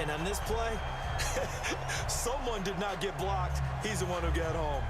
And on this play, someone did not get blocked. He's the one who got home.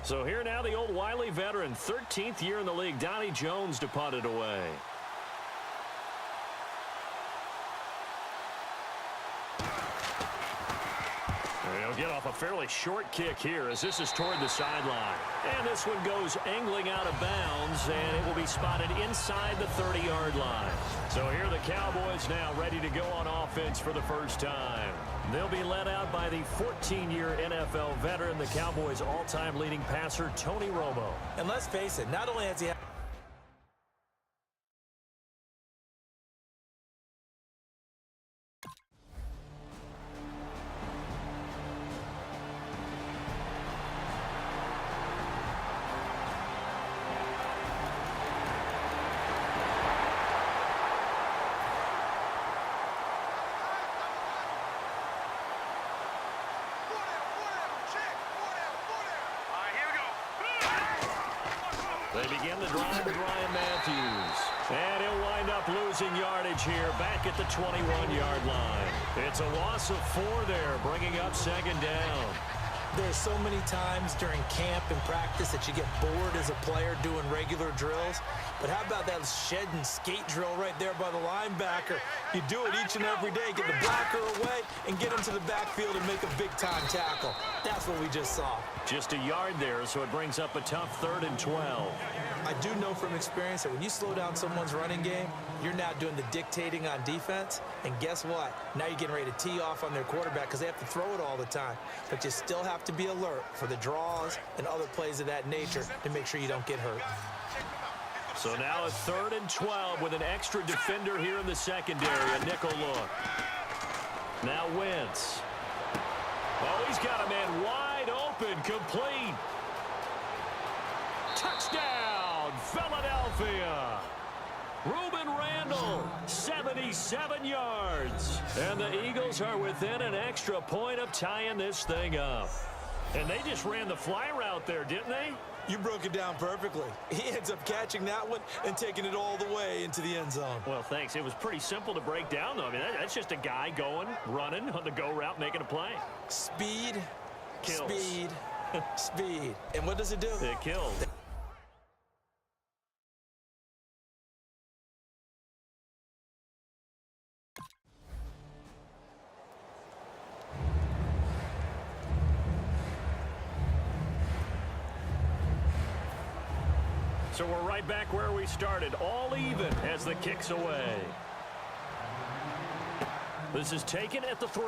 So here now the old wily veteran, 13th year in the league, Donnie Jones, to punt it away. He'll get off a fairly short kick here as this is toward the sideline. And this one goes angling out of bounds, and it will be spotted inside the 30-yard line. So here are the Cowboys now ready to go on offense for the first time. They'll be led out by the 14-year NFL veteran, the Cowboys' all-time leading passer, Tony Romo. And let's face it, not only has he had They begin the drive with Ryan Matthews. And he'll wind up losing yardage here back at the 21-yard line. It's a loss of 4 there, bringing up second down. There's so many times during camp and practice that you get bored as a player doing regular drills. But how about that shed and skate drill right there by the linebacker? You do it each and every day. Get the blocker away and get into the backfield and make a big-time tackle. That's what we just saw. Just a yard there, so it brings up a tough 3rd and 12. I do know from experience that when you slow down someone's running game, you're now doing the dictating on defense. And guess what? Now you're getting ready to tee off on their quarterback because they have to throw it all the time. But you still have to be alert for the draws and other plays of that nature to make sure you don't get hurt. So now a 3rd and 12 with an extra defender here in the secondary, a nickel look. Now Wentz. Oh, he's got a man wide open, complete. Touchdown, Philadelphia. Reuben Randall, 77 yards. And the Eagles are within an extra point of tying this thing up. And they just ran the fly route there, didn't they? You broke it down perfectly. He ends up catching that one and taking it all the way into the end zone. Well, thanks. It was pretty simple to break down, though. I mean, that's just a guy going, running on the go route, making a play. Speed, kills. Speed, speed. And what does it do? It kills. So we're right back where we started, all even as the kick's away. This is taken at the 3.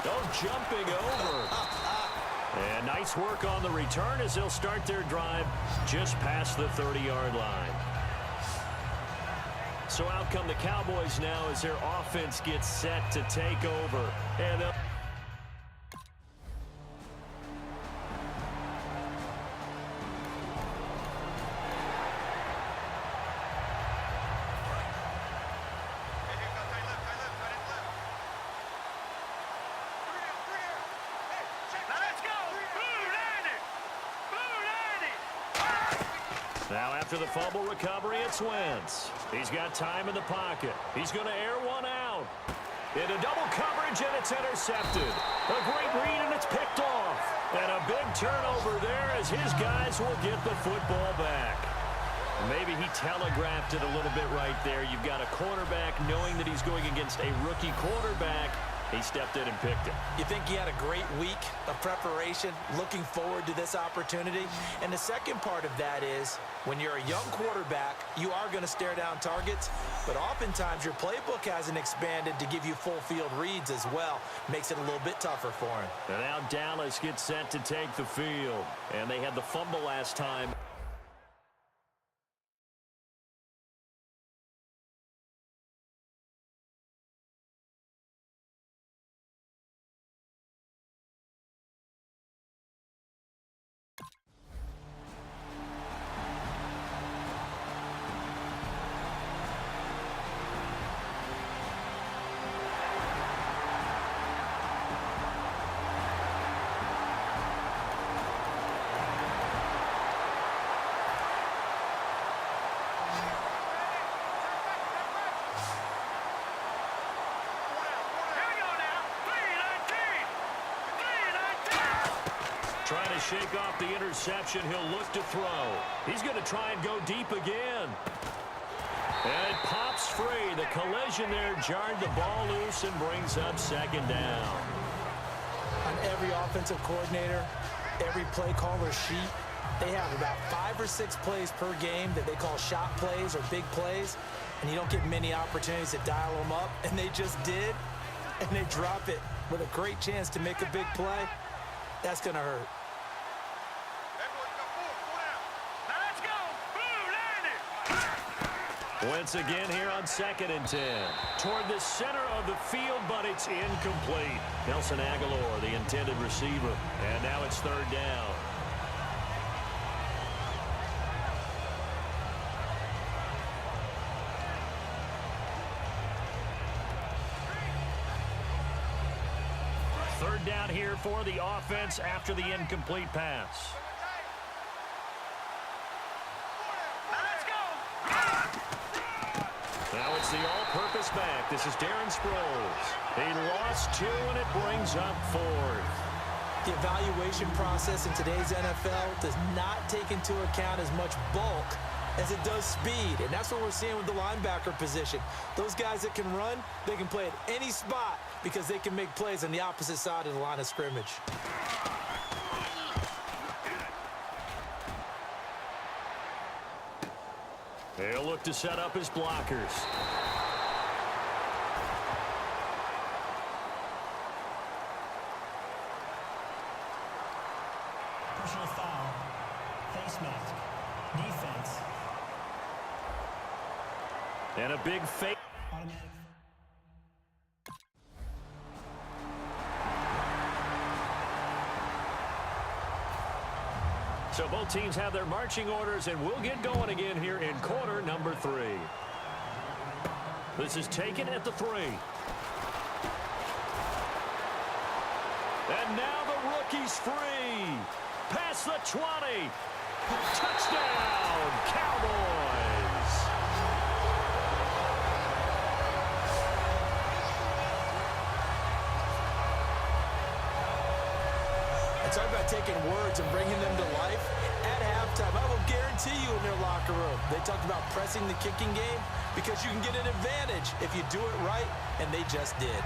Oh, jumping over. And nice work on the return as they'll start their drive just past the 30-yard line. So out come the Cowboys now as their offense gets set to take over. And now after the fumble recovery, it's Wentz. He's got time in the pocket. He's going to air one out. Into double coverage, and it's intercepted. A great read, and it's picked off. And a big turnover there as his guys will get the football back. Maybe he telegraphed it a little bit right there. You've got a quarterback knowing that he's going against a rookie quarterback. He stepped in and picked it. You think he had a great week of preparation, looking forward to this opportunity? And the second part of that is, when you're a young quarterback, you are going to stare down targets, but oftentimes your playbook hasn't expanded to give you full field reads as well. Makes it a little bit tougher for him. And now Dallas gets set to take the field. And they had the fumble last time. Trying to shake off the interception. He'll look to throw. He's going to try and go deep again. And it pops free. The collision there jarred the ball loose and brings up second down. On every offensive coordinator, every play caller sheet, they have about 5 or 6 plays per game that they call shot plays or big plays, and you don't get many opportunities to dial them up, and they just did, and they drop it with a great chance to make a big play. That's going to hurt. Once again here on 2nd and 10. Toward the center of the field, but it's incomplete. Nelson Aguilar, the intended receiver. And now it's 3rd down. Third down here for the offense after the incomplete pass. Now it's the all-purpose back. This is Darren Sproles. He lost 2, and it brings up 4th. The evaluation process in today's NFL does not take into account as much bulk as it does speed, and that's what we're seeing with the linebacker position. Those guys that can run, they can play at any spot because they can make plays on the opposite side of the line of scrimmage. They'll look to set up his blockers. Personal foul. Face mask. Defense. And a big fake. Automatic. So both teams have their marching orders, and we'll get going again here in quarter number 3. This is taken at the 3. And now the rookie's free. Past the 20. Touchdown, Cowboys. Talk about taking words and bringing them to life. At halftime, I will guarantee you in their locker room, they talked about pressing the kicking game because you can get an advantage if you do it right, and they just did.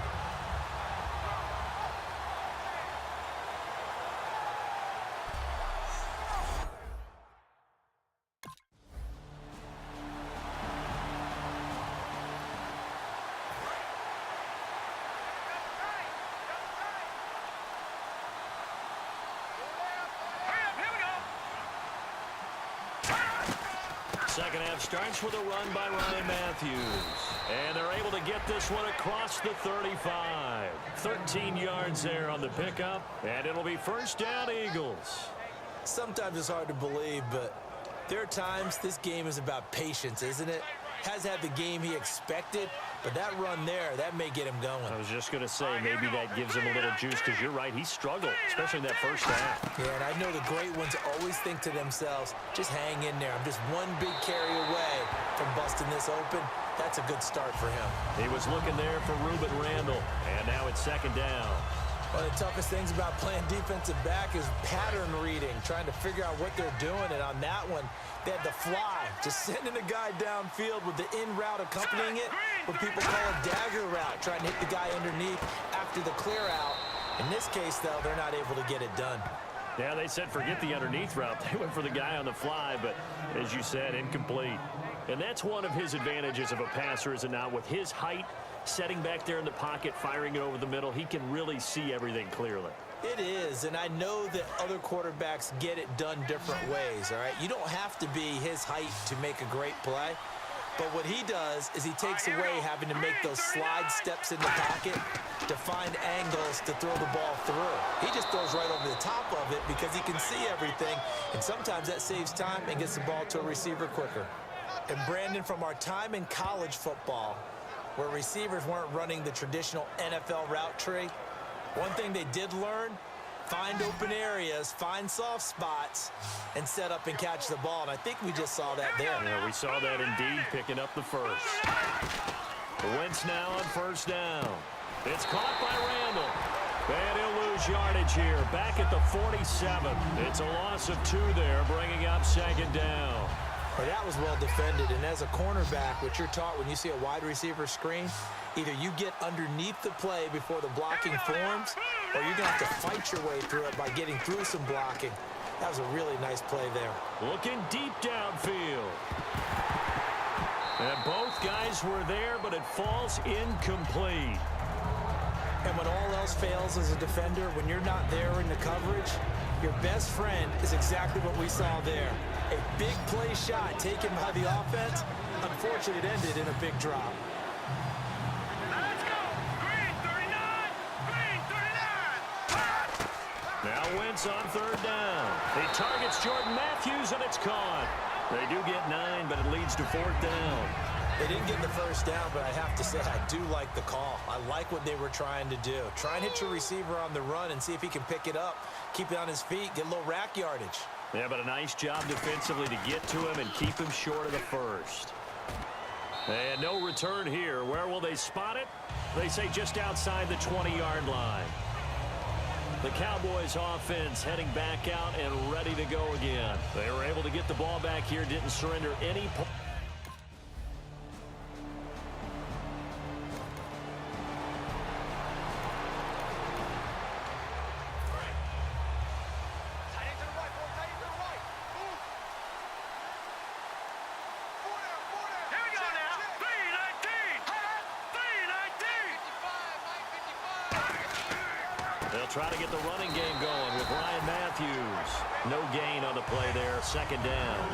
Second half starts with a run by Ryan Matthews. And they're able to get this one across the 35. 13 yards there on the pickup. And it'll be first down, Eagles. Sometimes it's hard to believe, but there are times this game is about patience, isn't it? Has had the game he expected, but that run there, that may get him going. I was just going to say, maybe that gives him a little juice, because you're right, he struggled, especially in that first half. Yeah, and I know the great ones always think to themselves, just hang in there. I'm just one big carry away from busting this open. That's a good start for him. He was looking there for Reuben Randall, and now it's second down. One of the toughest things about playing defensive back is pattern reading, trying to figure out what they're doing. And on that one, they had the fly, just sending a guy downfield with the in route accompanying it, what people call a dagger route, trying to hit the guy underneath after the clear out. In this case, though, they're not able to get it done. Yeah, they said forget the underneath route. They went for the guy on the fly, but as you said, incomplete. And that's one of his advantages of a passer, is it not? With his height, setting back there in the pocket, firing it over the middle, he can really see everything clearly. It is, and I know that other quarterbacks get it done different ways, all right? You don't have to be his height to make a great play, but what he does is he takes away having to make those slide steps in the pocket to find angles to throw the ball through. He just throws right over the top of it because he can see everything, and sometimes that saves time and gets the ball to a receiver quicker. And Brandon, from our time in college football, where receivers weren't running the traditional NFL route tree, one thing they did learn, find open areas, find soft spots, and set up and catch the ball. And I think we just saw that there. Yeah, we saw that indeed, picking up the first. Wentz now on first down. It's caught by Randall. And he'll lose yardage here. Back at the 47. It's a loss of 2 there, bringing up second down. Well, that was well defended, and as a cornerback, what you're taught when you see a wide receiver screen, either you get underneath the play before the blocking forms, or you're going to have to fight your way through it by getting through some blocking. That was a really nice play there. Looking deep downfield. And both guys were there, but it falls incomplete. And when all else fails as a defender, when you're not there in the coverage, your best friend is exactly what we saw there. A big play shot taken by the offense. Unfortunately, it ended in a big drop. Let's go! Green 39! Green 39! Now Wentz on third down. He targets Jordan Matthews, and it's caught. They do get 9, but it leads to fourth down. They didn't get the first down, but I have to say I do like the call. I like what they were trying to do. Try and hit your receiver on the run and see if he can pick it up. Keep it on his feet, get a little rack yardage. Yeah, but a nice job defensively to get to him and keep him short of the first. And no return here. Where will they spot it? They say just outside the 20-yard line. The Cowboys offense heading back out and ready to go again. They were able to get the ball back here, didn't surrender any points. They'll try to get the running game going with Ryan Matthews. No gain on the play there, second down.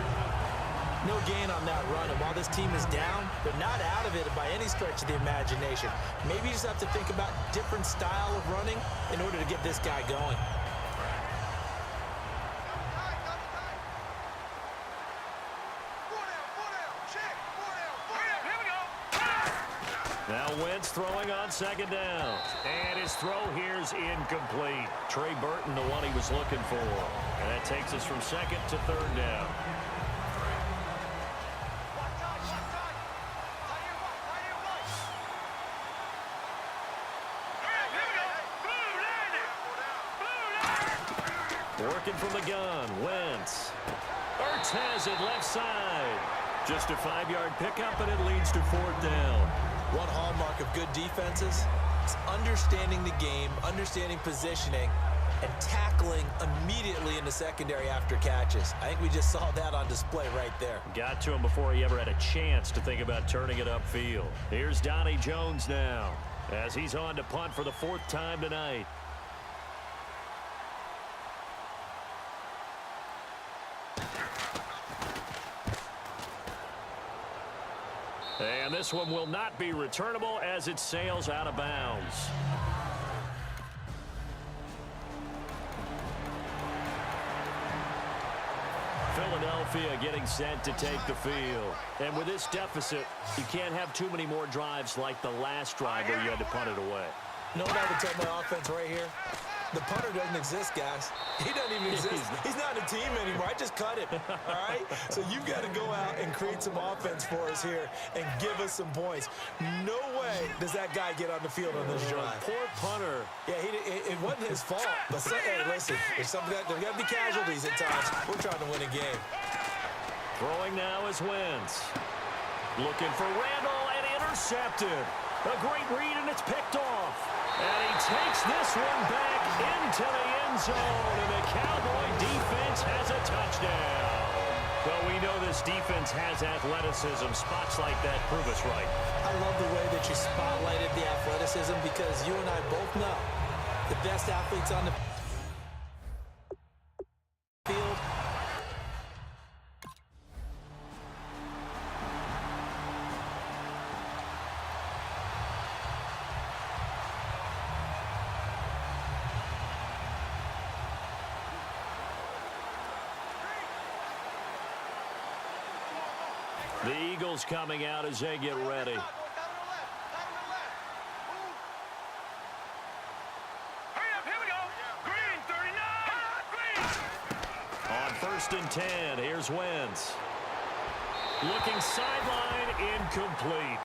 No gain on that run, and while this team is down, they're not out of it by any stretch of the imagination. Maybe you just have to think about different style of running in order to get this guy going. Now Wentz throwing on second down. And his throw here's incomplete. Trey Burton, the one he was looking for. And that takes us from second to third down. Working from the gun, Wentz. Ertz has it left side. Just a 5-yard pickup, and it leads to fourth down. One hallmark of good defenses is understanding the game, understanding positioning, and tackling immediately in the secondary after catches. I think we just saw that on display right there. Got to him before he ever had a chance to think about turning it upfield. Here's Donnie Jones now as he's on to punt for the 4th time tonight. And this one will not be returnable as it sails out of bounds. Philadelphia getting set to take the field. And with this deficit, you can't have too many more drives like the last drive where you had to punt it away. You know what I would tell my offense right here? The punter doesn't exist, guys. He doesn't even exist. He's not a team anymore. I just cut him, all right? So you've got to go out and create some offense for us here and give us some points. No way does that guy get on the field on this drive. Poor punter. Yeah, it wasn't his fault. But hey, listen, there's got to be casualties at times. We're trying to win a game. Throwing now is Wentz. Looking for Randall and intercepted. A great read, and it's picked off. And he takes this one back into the end zone, and the Cowboy defense has a touchdown. But we know this defense has athleticism. Spots like that prove us right. I love the way that you spotlighted the athleticism because you and I both know the best athletes on the field. The Eagles coming out as they get ready. On 1st and 10, here's Wentz. Looking sideline, incomplete.